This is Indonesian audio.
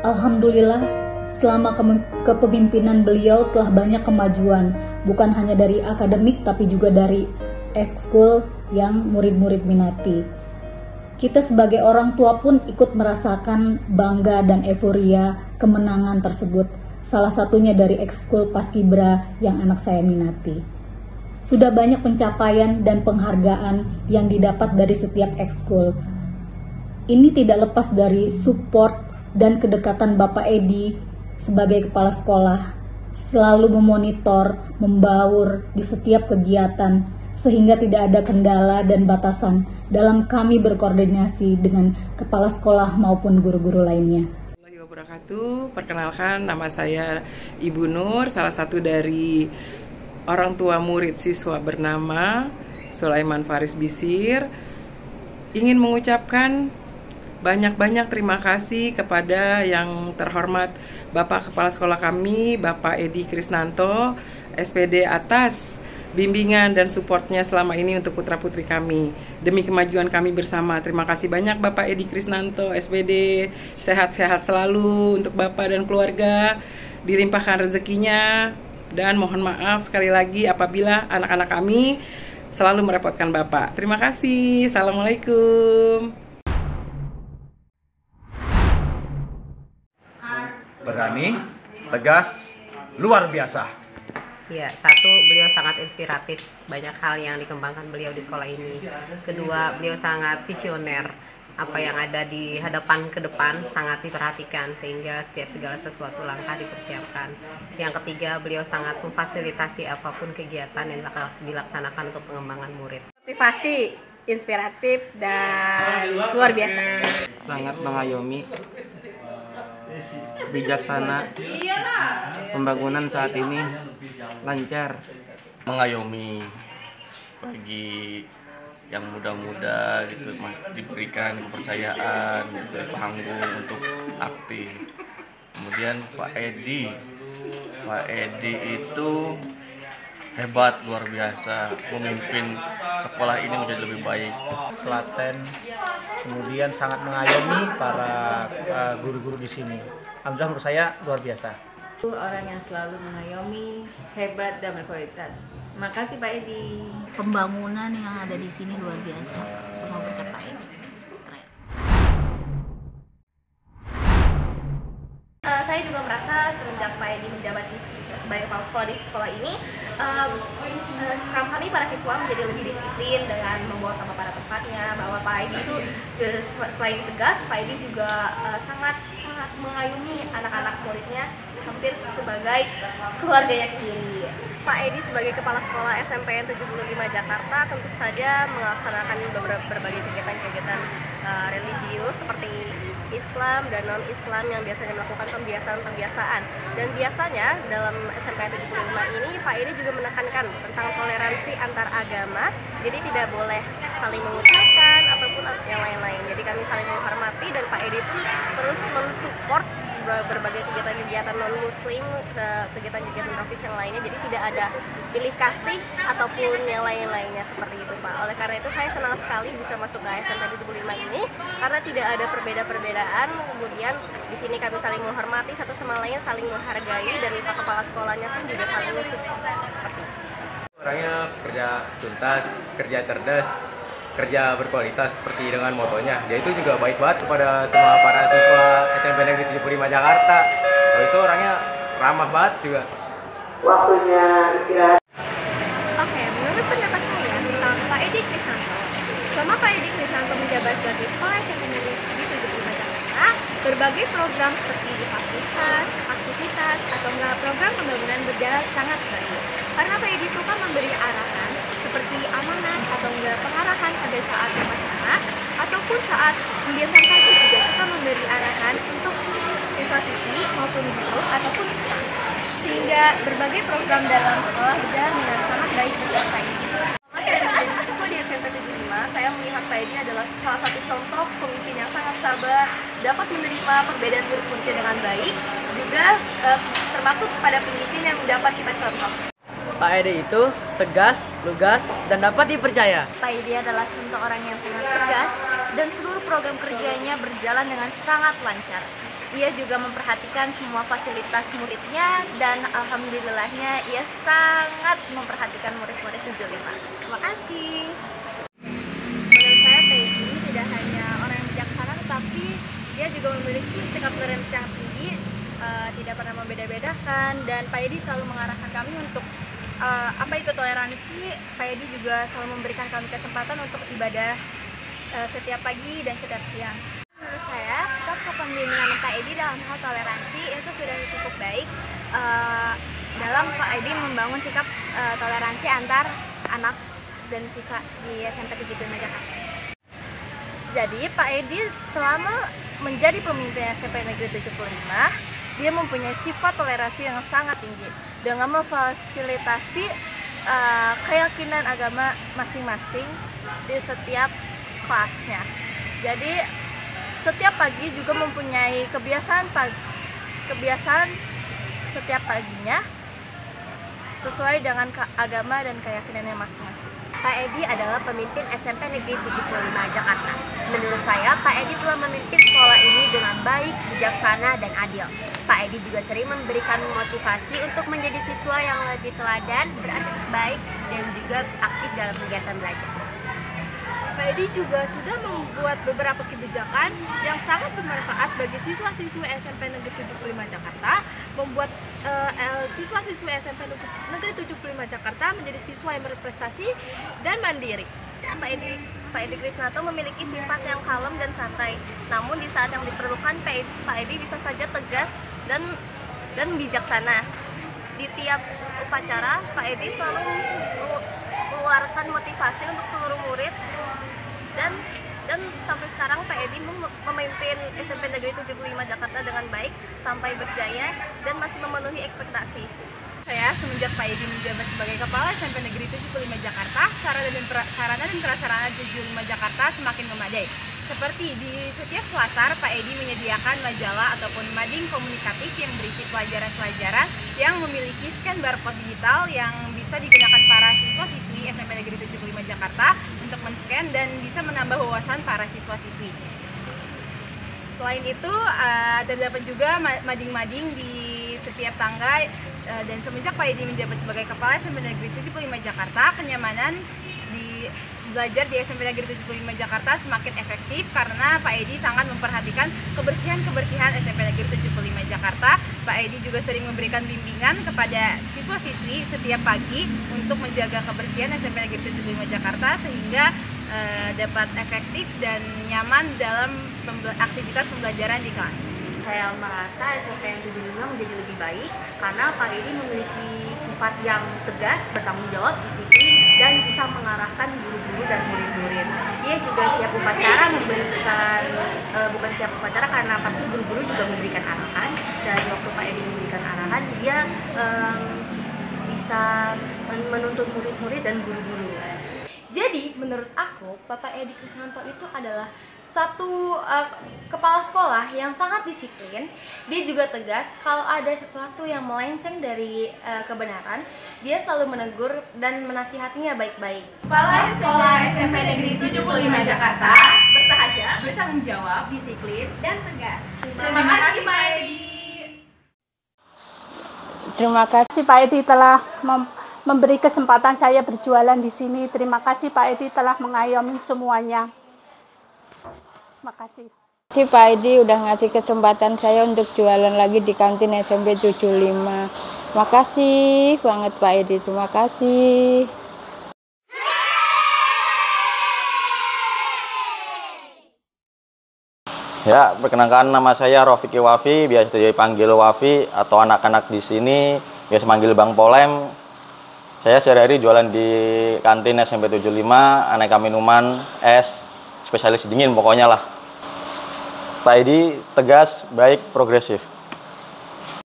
Alhamdulillah, selama kepemimpinan beliau telah banyak kemajuan, bukan hanya dari akademik tapi juga dari ekskul yang murid-murid minati. Kita sebagai orang tua pun ikut merasakan bangga dan euforia kemenangan tersebut, salah satunya dari ekskul Paskibra yang anak saya minati. Sudah banyak pencapaian dan penghargaan yang didapat dari setiap ekskul. Ini tidak lepas dari support dan kedekatan Bapak Edi sebagai kepala sekolah, selalu memonitor, membaur di setiap kegiatan, sehingga tidak ada kendala dan batasan dalam kami berkoordinasi dengan kepala sekolah maupun guru-guru lainnya. Perkenalkan, nama saya Ibu Nur, salah satu dari orang tua murid siswa bernama Sulaiman Faris Bisir. Ingin mengucapkan banyak-banyak terima kasih kepada yang terhormat Bapak Kepala Sekolah kami, Bapak Edi Krisnanto, SPD, atas bimbingan dan supportnya selama ini untuk putra-putri kami. Demi kemajuan kami bersama. Terima kasih banyak Bapak Edi Krisnanto, SPD. Sehat-sehat selalu untuk Bapak dan keluarga. Dilimpahkan rezekinya. Dan mohon maaf sekali lagi apabila anak-anak kami selalu merepotkan Bapak. Terima kasih. Assalamualaikum. Berani, tegas, luar biasa. Ya, satu, beliau sangat inspiratif, banyak hal yang dikembangkan beliau di sekolah ini. Kedua, beliau sangat visioner, apa yang ada di hadapan ke depan sangat diperhatikan sehingga setiap segala sesuatu langkah dipersiapkan. Yang ketiga, beliau sangat memfasilitasi apapun kegiatan yang dilaksanakan untuk pengembangan murid. Motivasi, inspiratif, dan luar biasa. Sangat mengayomi, bijaksana, pembangunan saat ini lancar, Mengayomi bagi yang muda-muda gitu, diberikan kepercayaan, gitu, panggung untuk aktif. Kemudian Pak Edi itu hebat, luar biasa, memimpin sekolah ini menjadi lebih baik. Telaten, kemudian sangat mengayomi para guru-guru di sini. Alhamdulillah menurut saya luar biasa. Orang yang selalu mengayomi, hebat dan berkualitas. Makasih Pak Edi. Pembangunan yang ada di sini luar biasa. Semua berkat Pak Edi. Saya juga merasa semenjak Pak Edi menjabat sebagai kepala sekolah di sekolah ini, kami para siswa menjadi lebih disiplin dengan membawa sampah pada tempatnya. Bahwa Pak Edi itu selain tegas, Pak Edi juga sangat mengayomi anak-anak muridnya hampir sebagai keluarganya sendiri. Pak Edi sebagai kepala sekolah SMPN 75 Jakarta tentu saja melaksanakan berbagai kegiatan-kegiatan religius seperti Islam dan non-Islam yang biasanya melakukan pembiasaan-pembiasaan. Dan biasanya dalam SMPN 75 ini Pak Edi juga menekankan tentang toleransi antar agama. Jadi tidak boleh saling mengucilkan ataupun yang lain-lain. Jadi kami saling menghormati dan Pak Edi pun terus mensupport berbagai kegiatan-kegiatan non-muslim, kegiatan-kegiatan profis yang lainnya. Jadi tidak ada pilih kasih ataupun yang lain-lainnya seperti itu Pak. Oleh karena itu saya senang sekali bisa masuk ke SMPN 75 ini karena tidak ada perbedaan. Kemudian di sini kami saling menghormati satu sama lain, saling menghargai, dan Pak Kepala Sekolahnya pun juga saling mensupport. Orangnya kerja tuntas, kerja cerdas, kerja berkualitas seperti dengan motonya. Dia itu juga baik banget kepada semua para siswa SMP Negeri 75 Jakarta. Lalu itu orangnya ramah banget juga. Waktunya istirahat. Oke, menurut pendapat saya tentang Pak Edi Krisnanto, selama Pak Edi Krisnanto menjabat sebagai kepala SMP Negeri 75 Jakarta, berbagai program seperti fasilitas, aktivitas, atau program pembangunan berjalan sangat baik. Karena Pak Edi suka memberi arahan seperti amanat atau pengarahan pada saat upacara ataupun saat pembiasaan pagi juga suka memberi arahan untuk siswa-siswi maupun guru ataupun staff, sehingga berbagai program dalam sekolah berjalan dengan sangat baik dengan Pak Edi. Saya menjadi siswa di SMP 75, saya melihat Pak Edi adalah salah satu contoh pemimpin yang sangat sabar, dapat menerima perbedaan murid-muridnya dengan baik, juga termasuk pada pemimpin yang dapat kita contoh. Pak Edi itu tegas, lugas, dan dapat dipercaya. Pak Edi adalah contoh orang yang sangat tegas dan seluruh program kerjanya berjalan dengan sangat lancar. ia juga memperhatikan semua fasilitas muridnya dan alhamdulillahnya ia sangat memperhatikan murid-murid 75. Terima kasih. Menurut saya Peggy tidak hanya orang yang bijaksana, tetapi dia juga memiliki sikap toleransi yang tinggi, tidak pernah membeda-bedakan, dan Pak Edi selalu mengarahkan kami untuk apa itu toleransi. Pak Edi juga selalu memberikan kami kesempatan untuk ibadah setiap pagi dan setiap siang. Menurut saya, sikap kepemimpinan Pak Edi dalam hal toleransi itu sudah cukup baik dalam Pak Edi membangun sikap toleransi antar anak dan siswa di SMP 75 Jakarta. Jadi Pak Edi selama menjadi pemimpin SMP Negeri 75, dia mempunyai sifat toleransi yang sangat tinggi dengan memfasilitasi keyakinan agama masing-masing di setiap kelasnya. Jadi setiap pagi juga mempunyai kebiasaan setiap paginya sesuai dengan agama dan keyakinannya masing-masing. Pak Edi adalah pemimpin SMP Negeri 75 Jakarta. Menurut saya, Pak Edi telah memimpin sekolah ini dengan baik, bijaksana, dan adil. Pak Edi juga sering memberikan motivasi untuk menjadi siswa yang lebih teladan, berakhlak baik, dan juga aktif dalam kegiatan belajar. Pak Edi juga sudah membuat beberapa kebijakan yang sangat bermanfaat bagi siswa-siswi SMP Negeri 75 Jakarta, membuat siswa-siswi SMP Negeri 75 Jakarta menjadi siswa yang berprestasi dan mandiri. Pak Edi Krisnanto memiliki sifat yang kalem dan santai. Namun di saat yang diperlukan, Pak Edi bisa saja tegas dan bijaksana. Di tiap upacara, Pak Edi selalu mengeluarkan motivasi untuk seluruh murid. Dan sampai sekarang Pak Edi memimpin SMP Negeri 75 Jakarta dengan baik sampai berjaya dan masih memenuhi ekspektasi. Saya semenjak Pak Edi menjabat sebagai Kepala SMP Negeri 75 Jakarta, sarana dan prasarana 75 Jakarta semakin memadai. Seperti di setiap selasar, Pak Edi menyediakan majalah ataupun mading komunikatif yang berisi pelajaran-pelajaran yang memiliki scan barcode digital yang bisa digunakan para siswa-siswi SMP Negeri 75 Jakarta untuk men-scan dan bisa menambah wawasan para siswa-siswi. Selain itu, terdapat juga mading-mading di setiap tangga, dan semenjak Pak Edi menjabat sebagai Kepala SMP Negeri 75 Jakarta, kenyamanan belajar di SMP Negeri 75 Jakarta semakin efektif karena Pak Edi sangat memperhatikan kebersihan SMP Negeri 75 Jakarta. Pak Edi juga sering memberikan bimbingan kepada siswa-siswi setiap pagi untuk menjaga kebersihan SMP Negeri 75 Jakarta sehingga dapat efektif dan nyaman dalam aktivitas pembelajaran di kelas. Saya merasa SMP yang 75 menjadi lebih baik karena Pak Edi memiliki sifat yang tegas, bertanggung jawab, disiplin, dan bisa mengarahkan guru-guru dan murid-murid. Dia juga setiap upacara memberikan, bukan setiap upacara karena pasti guru-guru juga memberikan arahan, dan waktu Pak Edi memberikan arahan, dia bisa menuntut murid-murid dan guru-guru. Jadi menurut aku, Bapak Edi Krisnanto itu adalah satu kepala sekolah yang sangat disiplin. Dia juga tegas kalau ada sesuatu yang melenceng dari kebenaran, dia selalu menegur dan menasihatinya baik-baik. Kepala Sekolah SMP Negeri 75 Jakarta bersahaja, bertanggung jawab, disiplin, dan tegas. Terima kasih Pak Edi. Terima kasih Pak Edi telah memberi kesempatan saya berjualan di sini. Terima kasih Pak Edi telah mengayomi semuanya. Terima kasih. Terima kasih Pak Edi udah ngasih kesempatan saya untuk jualan lagi di kantin SMP 75. Terima kasih banget Pak Edi, terima kasih. Ya, perkenalkan nama saya Rofiki Wafi, biasa dipanggil Wafi atau anak-anak di sini biasa manggil Bang Polem. Saya sehari-hari jualan di kantin SMP 75, aneka minuman, es, spesialis dingin pokoknya lah. Pak Edi tegas, baik, progresif.